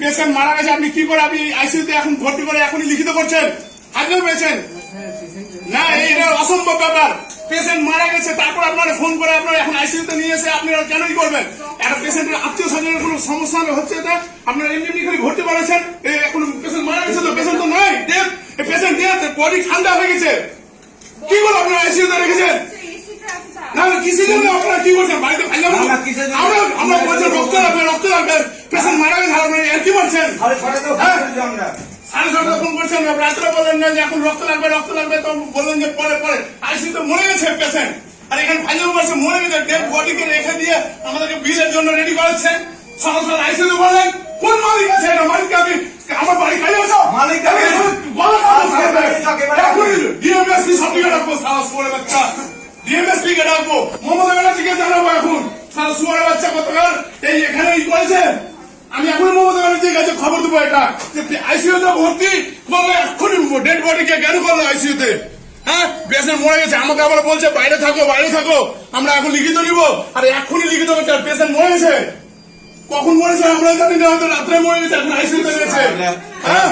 Patient মারা গেছে, আপনি কি করে আপনি আইসিইউতে এখন ভর্তি করে এখনই লিখিত করছেন? হাজবেন্ড পেয়েছেন না, এইটা অসম্ভব ব্যাপার। পেশেন্ট মারা গেছে, তারপর আপনারা ফোন করে আপনারা এখন আইসিইউতে নিয়ে এসে আপনারা কেনই করবেন? একটা পেশেন্টের আত্মীয় স্বজনের কোনো সমস্যা হচ্ছে, এটা আপনারা এমনি খালি ভর্তি করেছেন। এখন পেশেন্ট মারা গেছে, তো পেশেন্ট তো নাই, পেশেন্ট বডি ঠান্ডা হয়ে গেছে, কি করে আপনারা আইসিইউতে রেখেছেন? না কিসের জন্য আপনারা কি করছেন? বাড়িতে আমরা বলছেন রক্ত লাগবে, রক্ত লাগবে, পেশেন্ট মারা গেছে, আর কি বলছেন? সাড়ে 6টায় ফোন করছেন, রাত্রে বললেন না যে এখন রক্ত লাগবে, রক্ত লাগবে, তো বললেন যে পরে পরে আইসিইউতে মরে গেছে পেশেন্ট। আর এখানে ফাইনাল বলছে মরে গেছে, ডেড বডিকে রেখে দিয়ে আমাদেরকে বিলের জন্য রেডি করেছে। সকাল সকাল আইসিইউতে বললেন কোন মালিক আছে? এটা মালিককে আমি আমার বাড়ি খাই আছো, মালিক ডিএমএসপি সবদিকে রাখবো, সাহস করে বাচ্চা ডিএমএসপি কে ডাকবো, মমতা ব্যানার্জিকে জানাবো এখন। সারা সুয়ারের বাচ্চা কতকাল এই এখানে ই করেছে। আমি এখন মমতা ব্যানার্জির কাছে খবর দেবো এটা যে আইসিইউতে ভর্তি করলে এক্ষুনি ডেড বডিকে কেন করলো আইসিইউতে? হ্যাঁ, পেশেন্ট মরে গেছে, আমাকে আবার বলছে বাইরে থাকো, বাইরে থাকো, আমরা এখন লিখিত নিবো। আর এক্ষুনি লিখিত করছে, পেশেন্ট মরে গেছে, কখন মরেছে আমরা জানি না, হয়তো রাত্রে মরে গেছে, এখন আইসিইউতে গেছে। হ্যাঁ,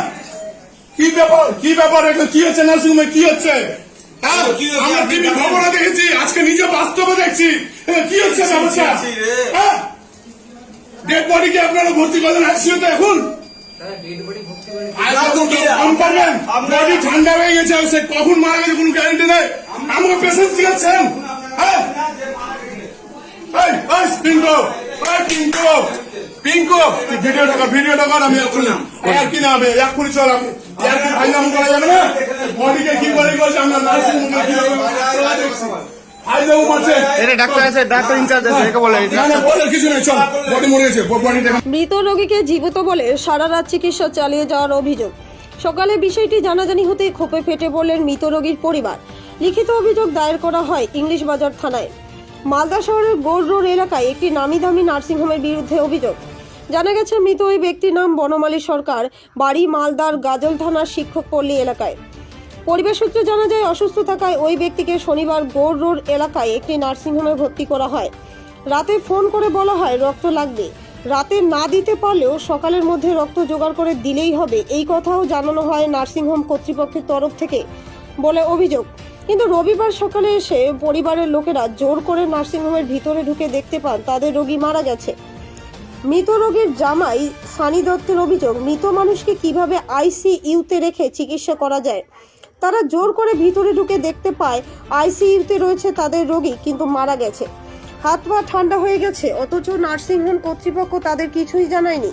কি ব্যাপার, কি ব্যাপার, কি হচ্ছে নার্সিংহোমে, কি হচ্ছে? আমরা টিভি খবরে দেখেছি, আজকে নিজে বাস্তবে দেখছি কি হচ্ছে সমস্যা। ডেড বডিকে আপনারা ভর্তি করলেন আইসিইউতে, এখন বডি ঠান্ডা হয়ে গেছে, সে কখন মারা গেছে কোনো গ্যারান্টি নেই। আমাকে পেশেন্ট শিখাচ্ছেন? হ্যাঁ, পিঙ্কো ভিডিওটা কর, আমি এক্ষুনি কি না হবে, এক্ষুনি চল, আমি ফাইনাল করা যাবে না। বডিকে কি বডি করছে আমরা নার্সিং মৃত রোগীকে জীবিত বলে সারা রাত চিকিৎসা চালিয়ে যাওয়ার অভিযোগ। সকালে বিষয়টি জানাজানি হতেই ক্ষোভে ফেটে পড়লেন মৃত রোগীর পরিবার। লিখিত অভিযোগ দায়ের করা হয় ইংলিশ বাজার থানায়। মালদা শহরের গোল রোড এলাকায় একটি নামি দামি নার্সিংহোমের বিরুদ্ধে অভিযোগ। জানা গেছে মৃত ওই ব্যক্তির নাম বনমালী সরকার, বাড়ি মালদার গাজল থানার শিক্ষক পল্লী এলাকায়। পরিবার সূত্রে জানা যায় অসুস্থ থাকায় ওই ব্যক্তিকে শনিবার গোল রোড এলাকায় একটি নার্সিংহোমে ভর্তি করা হয়। রাতে ফোন করে বলা হয় রক্ত লাগবে, রাতে না দিতে পারলেও সকালের মধ্যে রক্ত জোগাড় করে দিলেই হবে, এই কথাও জানানো হয় নার্সিংহোম কর্তৃপক্ষের তরফ থেকে বলে অভিযোগ। কিন্তু রবিবার সকালে এসে পরিবারের লোকেরা জোর করে নার্সিংহোমের ভিতরে ঢুকে দেখতে পান তাদের রোগী মারা গেছে। মৃত রোগীর জামাই সানি দত্তের অভিযোগ, মৃত মানুষকে কিভাবে আইসিইউতে রেখে চিকিৎসা করা যায়। তারা জোর করে ভিতরে ঢুকে দেখতে পায় আইসিইউতে রয়েছে তাদের রোগী, কিন্তু মারা গেছে, হাত পা ঠান্ডা হয়ে গেছে, অথচ নার্সিংহোম কর্তৃপক্ষ তাদের কিছুই জানায়নি।